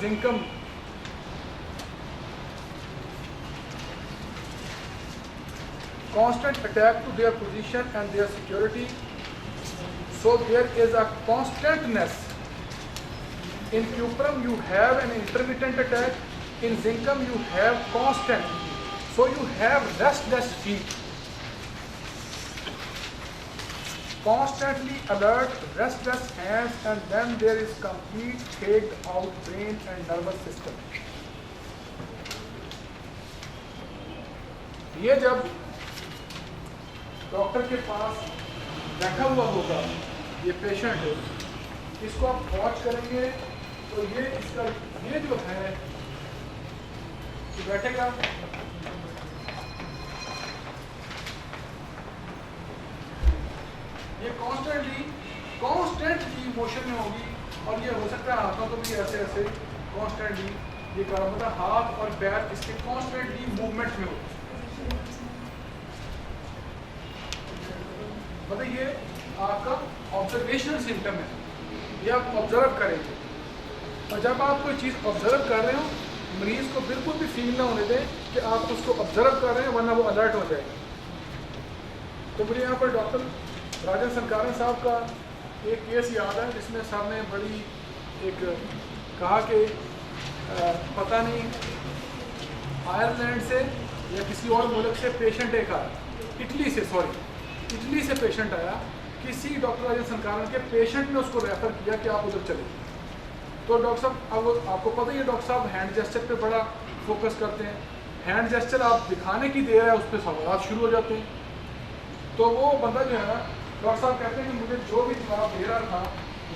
जिंकम constant attack to their position and their security. So there is a constantness. In cuprum you have an intermittent attack, in zincum you have constant. So you have restless feet. Constantly alert, restless hands, and then there is complete faked out brain and nervous system. ये जब doctor के पास बैठा हुआ होगा ये patient है, इसको आप वॉच करेंगे तो ये इसका ये जो है ये बैठेगा, ये कॉन्स्टेंटली मोशन में होगी और ये हो सकता है हाथों को भी ऐसे ऐसे कॉन्स्टेंटली ये कर मतलब हाथ और पैर इसके कॉन्स्टेंटली मूवमेंट में होगी। मतलब ये आपका ऑब्जर्वेशनल सिम्टम है, ये आप ऑब्जर्व करेंगे। और जब आप कोई चीज़ ऑब्जर्व कर रहे हो मरीज़ को बिल्कुल भी फील ना होने दें कि आप उसको ऑब्जर्व कर रहे हैं, वरना वो अलर्ट हो जाएगा। तो मुझे यहाँ पर डॉक्टर राजन संकारन साहब का एक केस याद है जिसमें सर ने बड़ी एक कहा कि पता नहीं आयरलैंड से या किसी और मुल्क से पेशेंट एक आया, इटली से पेशेंट आया, किसी डॉक्टर राजन संकारन के पेशेंट ने उसको रेफ़र किया कि आप उधर चले। तो डॉक्टर साहब अब आपको पता ही है डॉक्टर साहब हैंड जेस्चर पे बड़ा फोकस करते हैं, हैंड जेस्चर आप दिखाने की देर है उस पर सवाल शुरू हो जाते हैं। तो वो बंदा जो है ना डॉक्टर साहब कहते हैं कि मुझे जो भी जवाब दे रहा था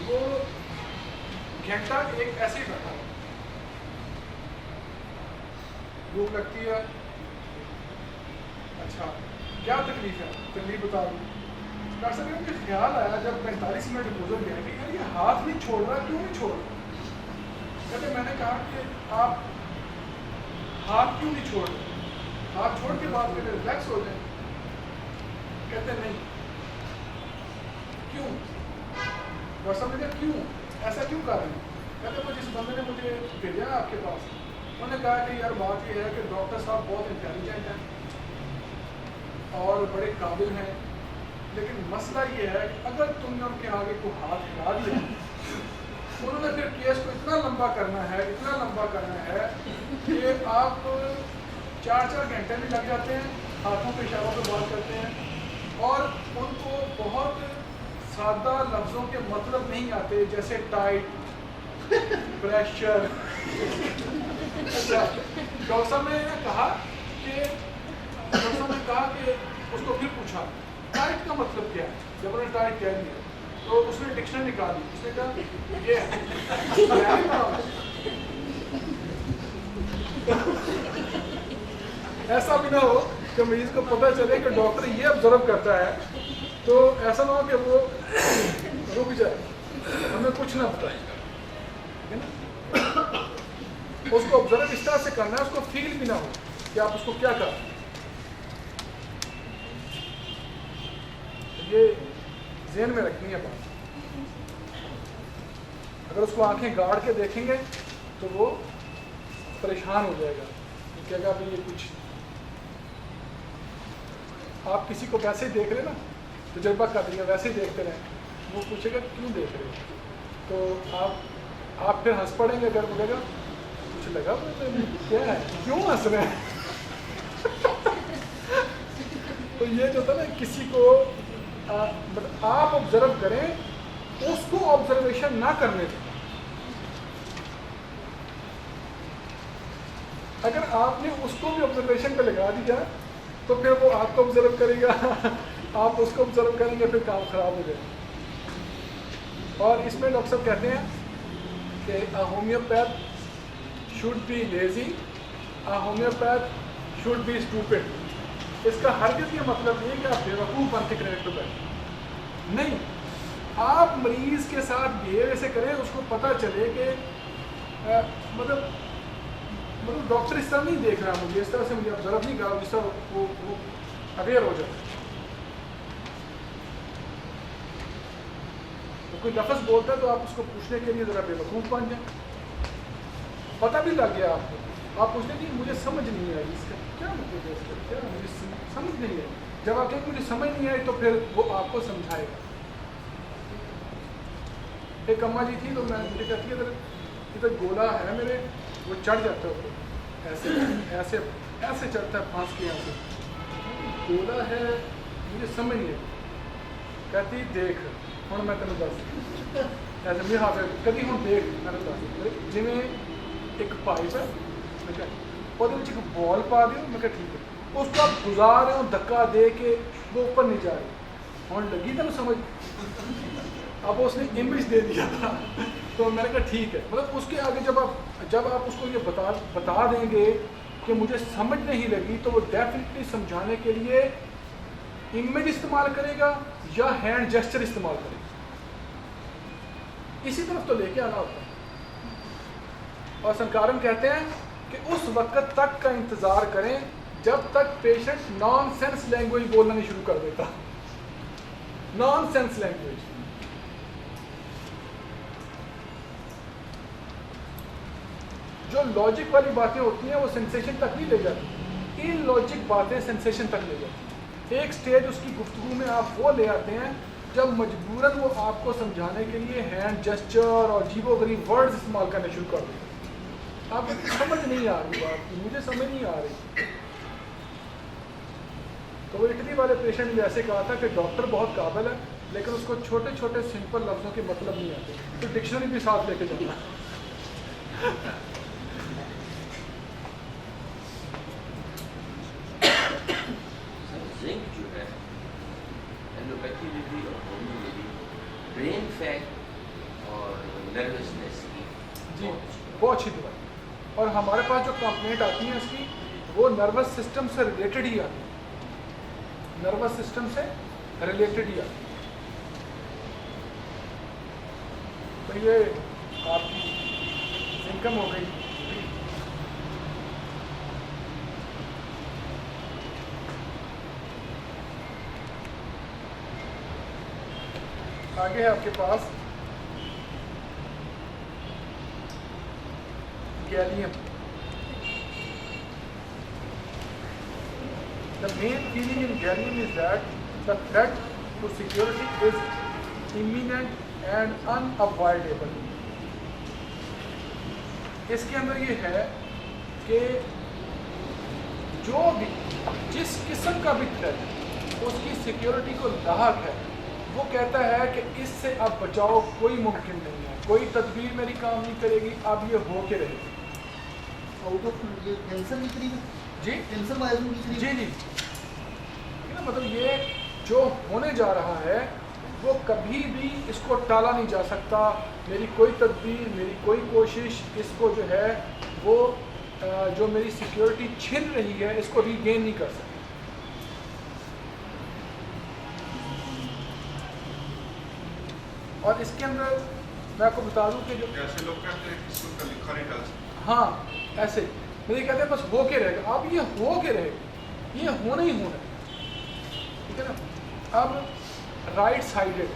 वो घंटा एक ऐसे ही बैठा, भूख लगती है, अच्छा क्या तकलीफ है, तकलीफ बता दूँ। डॉक्टर साहब मुझे ख्याल आया जब 45 मिनट गुजर गए कि यार ये हाथ नहीं छोड़ रहा, क्यों नहीं छोड़ रहा। कहते मैंने कहा कि आप हाथ क्यों नहीं छोड़ रहे, हाथ छोड़ के बाद में रिलैक्स हो जाए। कहते नहीं, क्यों। डॉक्टर साहब ने कहा क्यों, ऐसा क्यों कर रहे हैं। कहते वो जिस बंदे ने मुझे भेजा आपके पास उन्होंने कहा कि यार बात ये है कि डॉक्टर साहब बहुत इंटेलिजेंट हैं और बड़े काबिल हैं, लेकिन मसला ये है कि अगर तुमने उनके आगे को हाथ हिला दिया उन्होंने फिर केस को इतना लंबा करना है कि आप 4-4 घंटे भी लग जाते हैं, हाथों के इशारों पर बात करते हैं और उनको बहुत सादा लफ्ज़ों के मतलब नहीं आते, जैसे टाइट, प्रेशर। अच्छा डॉक्टर साहब ने कहा कि उसको फिर पूछा टाइट का मतलब क्या है। जब उन्होंने टाइट कह दिया तो उसने डिक्शनरी निकाली, उसने कहा ये ऐसा भी ना हो कि मरीज को पता चले कि डॉक्टर ये ऑब्जर्व करता है, तो ऐसा ना हो कि वो रुक जाए, हमें कुछ ना बताएगा, है ना। उसको ऑब्जर्व इस तरह से करना है, उसको फील भी ना हो कि आप उसको क्या कर। ये ज़हन में रखनी है बात। अगर उसको आंखें गाड़ के देखेंगे तो वो परेशान हो जाएगा, कहेगा भाई ये कुछ। आप किसी को वैसे ही देख रहे ना, तजुर्बा कर लिया वैसे ही देखते रहे, वो पूछेगा क्यों देख रहे हो, तो आप फिर हंस पड़ेंगे। अगर बोलेगा कुछ लगा क्या है, क्यों हंस रहे हैं। तो ये जो था ना किसी को मतलब आप ऑब्जर्व करें, उसको ऑब्जर्वेशन ना करने दें। अगर आपने उसको भी ऑब्जर्वेशन पे लगा दिया तो फिर वो आपको ऑब्जर्व करेगा, आप उसको ऑब्जर्व करेंगे, फिर काम खराब हो जाएगा। और इसमें डॉक्टर साहब कहते हैं कि homeopath should be lazy, homeopath should be stupid. इसका हरगिज़ ये मतलब नहीं है कि आप बेवकूफ़ बन के क्रेडिट पे बैठे नहीं। आप मरीज़ के साथ बिहेव ऐसे करें उसको पता चले कि मतलब डॉक्टर इस तरह नहीं देख रहा मुझे, इस तरह से मुझे ऑब्जर्व नहीं करा, जिस तरह वो अवेयर हो जाए। तो कोई लफ्ज़ बोलता है तो आप उसको पूछने के लिए ज़रा बेवकूफ़ बन जाए। पता भी लग गया आपको, आप पूछते कि मुझे समझ नहीं आई इसका क्या मतलब है, इसका क्या मुझे समझ नहीं आई। जब आप कहेंगे मुझे समझ नहीं आई तो फिर वो आपको समझाएगा। एक अम्मा जी थी तो मैं मुझे कहती है इधर गोला है मेरे, वो चढ़ जाता है ऊपर, ऐसे ऐसे ऐसे चढ़ता है फांस के यहाँ से, गोला है मुझे समझ नहीं आई। कहती देख हूँ मैं तेन दस ऐसे मेरे हाथ कभी हूँ देख मैं दस जिमें एक पाइप है मैं क्या और एक बॉल पा दियो, मैं क्या ठीक है, उसको आप गुजार रहे हो धक्का दे के वो ऊपर नहीं जा रही, हूँ लगी तेन समझ। अब उसने इमेज दे दिया था तो मैंने कहा ठीक है, मतलब उसके आगे जब आप उसको ये बता देंगे कि मुझे समझ नहीं लगी तो वो डेफिनेटली समझाने के लिए इमेज इस्तेमाल करेगा या हैंड जेस्चर इस्तेमाल करेगा। इसी तरफ तो लेके आना होता है। और संकारम कहते हैं कि उस वक्त तक का इंतजार करें जब तक पेशेंट नॉनसेंस लैंग्वेज बोलना नहीं शुरू कर देता। नॉनसेंस लैंग्वेज, जो लॉजिक वाली बातें होती हैं वो सेंसेशन तक नहीं ले जाती, इन लॉजिक बातें सेंसेशन तक ले जाती। एक स्टेज उसकी गुफ्तगू में आप वो ले आते हैं जब मजबूरन वो आपको समझाने के लिए हैंड जेस्चर और अजीबो गरीब वर्ड्स इस्तेमाल करने शुरू कर देते हैं। आपको समझ नहीं आ रही बात, मुझे समझ नहीं आ रही। तो वो इटली वाले पेशेंट ने ऐसे कहा था कि डॉक्टर बहुत काबिल है लेकिन उसको छोटे छोटे सिंपल लफ्ज़ों के मतलब नहीं आते, तो डिक्शनरी भी साथ लेके जाना। जिंक जो है एलोपैथी में भी और होम्यो में भी ब्रेन फैट और नर्वसनेस की जी बहुत अच्छी दवाई। और हमारे पास जो कंप्लेंट आती है इसकी वो नर्वस सिस्टम से रिलेटेड ही आती है, नर्वस सिस्टम से रिलेटेड ही आती है। तो ये आपकी इनकम हो गई। आगे है आपके पास gallium. The main feeling in gallium is that the threat to security is imminent and unavoidable. इसके अंदर ये है कि जो भी जिस किस्म का भी थ्रेट उसकी सिक्योरिटी को लाहक है वो कहता है कि इससे अब बचाव कोई मुमकिन नहीं है, कोई तदबीर मेरी काम नहीं करेगी, अब ये हो के रहेगी। आउट ऑफ ये कैंसर की करीब जी कैंसर वायरस की करीब जी जी ठीक है, मतलब ये जो होने जा रहा है वो कभी भी इसको टाला नहीं जा सकता। मेरी कोई तदबीर, मेरी कोई कोशिश इसको जो है वो जो मेरी सिक्योरिटी छिन रही है इसको रीगेन नहीं कर सकती। और इसके अंदर मैं आपको बता दूं कि जो ऐसे लोग कहते हैं कि इसको लिखा नहीं डाल सकते। हाँ ऐसे मुझे कहते हैं बस हो के रहेगा, अब ये हो के रहेगा, ये होना ही होना, ठीक है ना। अब राइट साइडेड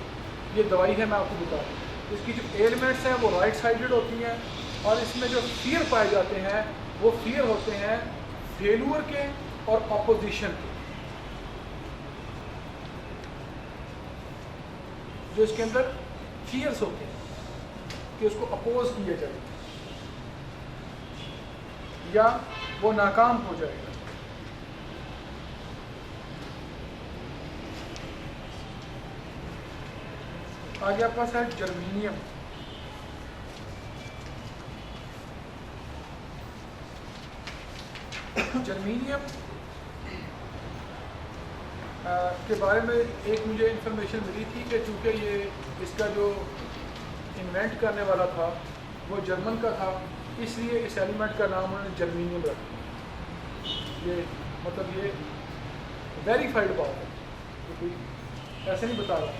ये दवाई है, मैं आपको बता दूँ इसकी जो एलिमेंट्स हैं वो राइट साइडेड होती हैं और इसमें जो फियर पाए जाते हैं वो फियर होते हैं फेलुअर के और अपोजिशन के। जो इसके अंदर फियर्स होते हैं कि उसको अपोज किया जाए या वो नाकाम हो जाएगा। आगे आपके पास है जर्मेनियम। जर्मेनियम के बारे में एक मुझे इंफॉर्मेशन मिली थी कि चूँकि ये इसका जो इन्वेंट करने वाला था वो जर्मन का था, इसलिए इस एलिमेंट का नाम उन्होंने जर्मेनियम रखा। ये मतलब ये वेरीफाइड बात है, तो कोई ऐसे नहीं बता रहा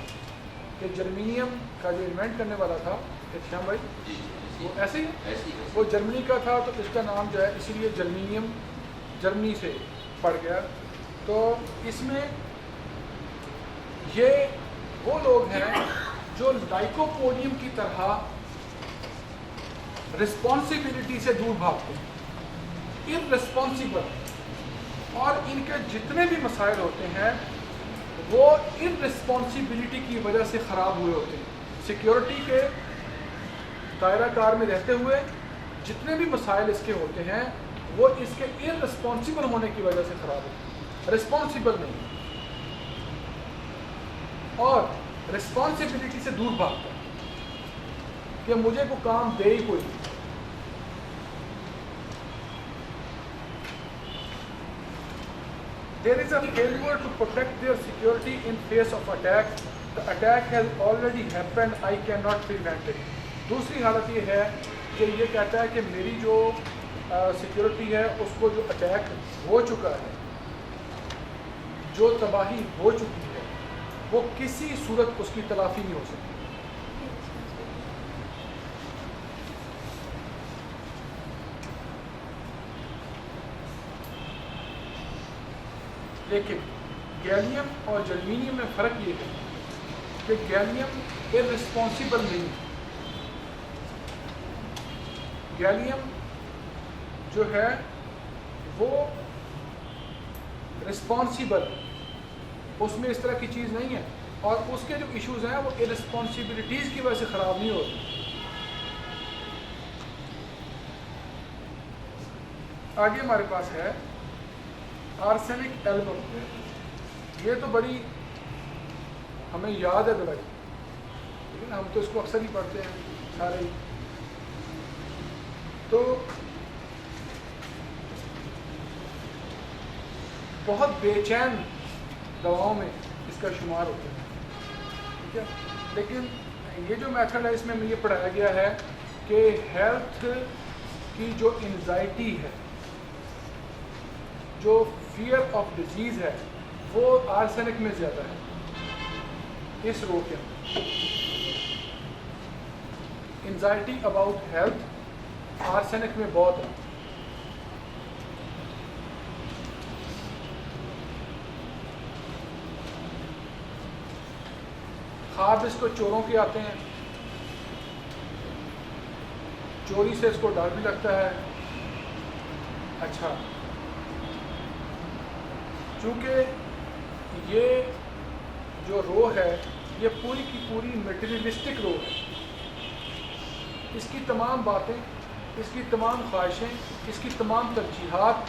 कि जर्मेनियम का जो इन्वेंट करने वाला था श्याम भाई वो ऐसे ही वो जर्मनी का था, तो इसका नाम जो है इसीलिए जर्मेनियम जर्मनी से पड़ गया। तो इसमें ये वो लोग हैं जो लाइकोपोडियम की तरह रिस्पॉन्सिबिलिटी से दूर भागते हैं, इररिस्पॉन्सिबल, और इनके जितने भी मसाइल होते हैं वो इररिस्पॉन्सिबिलिटी की वजह से ख़राब हुए होते हैं। सिक्योरिटी के दायरा कार में रहते हुए जितने भी मसाइल इसके होते हैं वो इसके इररिस्पॉन्सिबल होने की वजह से ख़राब होते हैं, रिस्पॉन्सिबल नहीं, और रिस्पॉन्सिबिलिटी से दूर भागता है कि मुझे को काम दे ही कोई। There is a failure to protect their security in face of attack. The attack has already happened. I cannot prevent it. दूसरी हालत ये है कि ये कहता है कि मेरी जो सिक्योरिटी है उसको जो अटैक हो चुका है, जो तबाही हो चुकी है, वो किसी सूरत उसकी तलाफी नहीं हो सकती। लेकिन गैलियम और जर्मीनियम में फ़र्क ये है कि गैलियम इररिस्पॉन्सिबल नहीं है। गैलियम जो है वो रिस्पॉन्सिबल, उसमें इस तरह की चीज़ नहीं है, और उसके जो इश्यूज़ हैं वो इररिस्पॉन्सिबिलिटीज़ की वजह से ख़राब नहीं होती। आगे हमारे पास है आर्सेनिक एल्बम। ये तो बड़ी हमें याद है दवाई, लेकिन हम तो इसको अक्सर ही पढ़ते हैं सारे ही। तो बहुत बेचैन दवाओं में इसका शुमार होता है, ठीक है। लेकिन ये जो मेथड है इसमें ये पढ़ाया गया है कि हेल्थ की जो एंजाइटी है, जो फियर ऑफ डिजीज़ है, वो आर्सेनिक में ज़्यादा है इस रोग के अंदर। एंजाइटी अबाउट हेल्थ आर्सेनिक में बहुत है। ख्वाब इसको चोरों के आते हैं, चोरी से इसको डर भी लगता है। अच्छा, चूँकि ये जो रो है ये पूरी की पूरी मटेरियलिस्टिक रो है, इसकी तमाम बातें, इसकी तमाम ख्वाहिशें, इसकी तमाम तरजीहात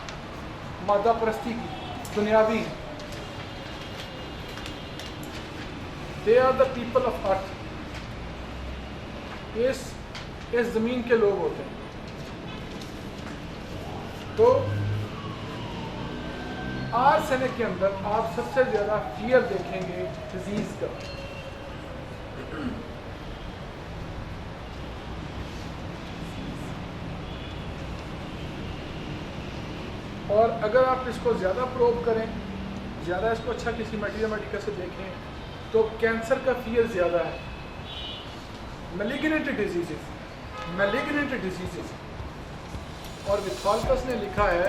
मादा परस्ती की, दुनियावी हैं। They are the people of earth, इस ज़मीन के लोग होते हैं। तो आर्सेनिक के अंदर आप सबसे ज़्यादा फियर देखेंगे डिजीज़ का। और अगर आप इसको ज़्यादा प्रोब करें, ज़्यादा इसको अच्छा किसी मैथमेटिकल से देखें, तो कैंसर का फियर ज़्यादा है। मैलिग्नेंट डिजीज़ और विथॉल्कस ने लिखा है